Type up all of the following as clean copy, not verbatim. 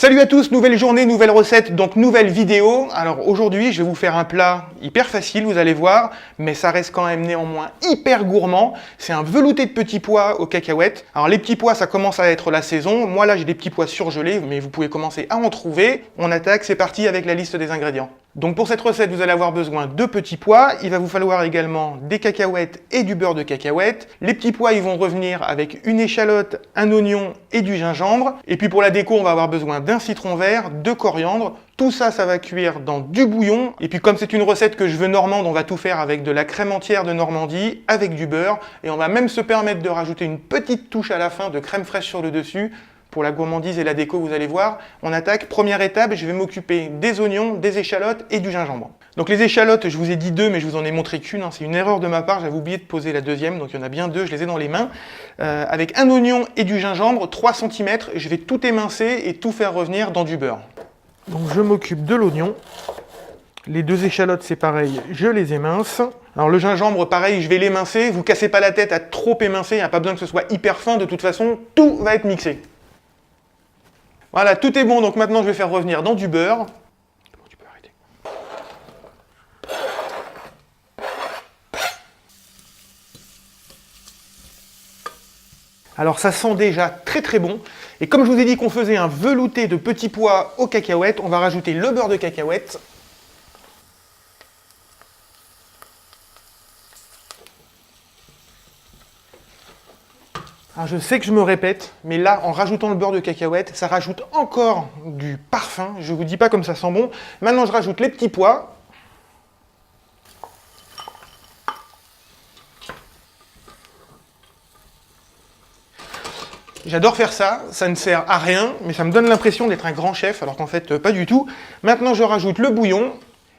Salut à tous, nouvelle journée, nouvelle recette, donc nouvelle vidéo. Alors aujourd'hui, je vais vous faire un plat hyper facile, vous allez voir, mais ça reste quand même néanmoins hyper gourmand. C'est un velouté de petits pois aux cacahuètes. Alors les petits pois, ça commence à être la saison. Moi là, j'ai des petits pois surgelés, mais vous pouvez commencer à en trouver. On attaque, c'est parti avec la liste des ingrédients. Donc pour cette recette, vous allez avoir besoin de petits pois. Il va vous falloir également des cacahuètes et du beurre de cacahuète. Les petits pois, ils vont revenir avec une échalote, un oignon et du gingembre. Et puis pour la déco, on va avoir besoin d'un citron vert, de coriandre. Tout ça, ça va cuire dans du bouillon. Et puis comme c'est une recette que je veux normande, on va tout faire avec de la crème entière de Normandie, avec du beurre. Et on va même se permettre de rajouter une petite touche à la fin de crème fraîche sur le dessus. Pour la gourmandise et la déco, vous allez voir. On attaque. Première étape, je vais m'occuper des oignons, des échalotes et du gingembre. Donc les échalotes, je vous ai dit deux, mais je vous en ai montré qu'une. C'est une erreur de ma part, j'avais oublié de poser la deuxième, donc il y en a bien deux, je les ai dans les mains. Avec un oignon et du gingembre, 3 cm, je vais tout émincer et tout faire revenir dans du beurre. Donc je m'occupe de l'oignon. Les deux échalotes, c'est pareil, je les émince. Alors le gingembre, pareil, je vais l'émincer. Vous cassez pas la tête à trop émincer, il n'y a pas besoin que ce soit hyper fin, de toute façon, tout va être mixé. Voilà, tout est bon, donc maintenant je vais faire revenir dans du beurre. Tu peux arrêter. Alors ça sent déjà très très bon. Et comme je vous ai dit qu'on faisait un velouté de petits pois aux cacahuètes, on va rajouter le beurre de cacahuète. Alors je sais que je me répète, mais là, en rajoutant le beurre de cacahuète, ça rajoute encore du parfum. Je ne vous dis pas comme ça sent bon. Maintenant, je rajoute les petits pois. J'adore faire ça, ça ne sert à rien, mais ça me donne l'impression d'être un grand chef, alors qu'en fait, pas du tout. Maintenant, je rajoute le bouillon.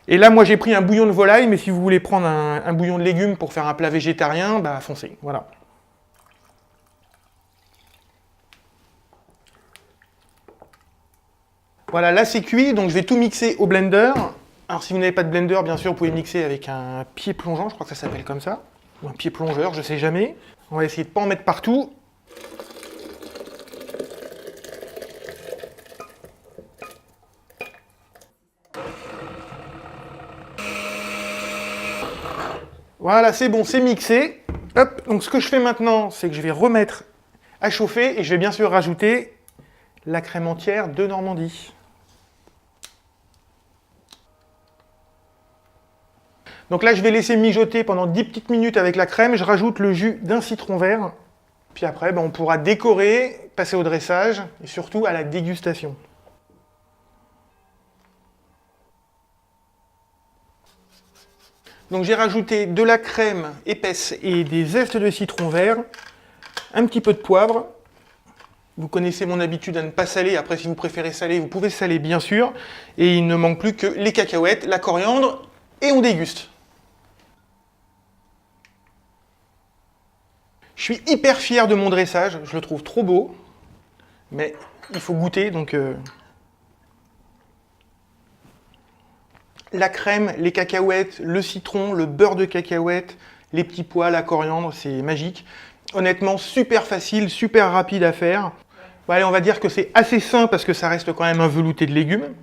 Et là, moi, j'ai pris un bouillon de volaille, mais si vous voulez prendre un bouillon de légumes pour faire un plat végétarien, bah foncez, voilà. Voilà, là c'est cuit, donc je vais tout mixer au blender. Alors si vous n'avez pas de blender, bien sûr, vous pouvez mixer avec un pied plongeant, je crois que ça s'appelle comme ça. Ou un pied plongeur, je sais jamais. On va essayer de ne pas en mettre partout. Voilà, c'est bon, c'est mixé. Hop, donc ce que je fais maintenant, c'est que je vais remettre à chauffer et je vais bien sûr rajouter la crème entière de Normandie. Donc là, je vais laisser mijoter pendant 10 petites minutes avec la crème. Je rajoute le jus d'un citron vert. Puis après, on pourra décorer, passer au dressage et surtout à la dégustation. Donc j'ai rajouté de la crème épaisse et des zestes de citron vert, un petit peu de poivre. Vous connaissez mon habitude à ne pas saler. Après, si vous préférez saler, vous pouvez saler bien sûr. Et il ne manque plus que les cacahuètes, la coriandre et on déguste. Je suis hyper fier de mon dressage, je le trouve trop beau, mais il faut goûter, donc la crème, les cacahuètes, le citron, le beurre de cacahuète, les petits pois, la coriandre, c'est magique. Honnêtement, super facile, super rapide à faire. Bon, allez, on va dire que c'est assez sain parce que ça reste quand même un velouté de légumes.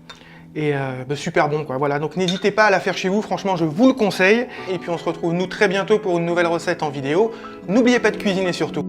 Et super bon quoi, voilà, donc n'hésitez pas à la faire chez vous, franchement je vous le conseille. Et puis on se retrouve nous très bientôt pour une nouvelle recette en vidéo. N'oubliez pas de cuisiner surtout.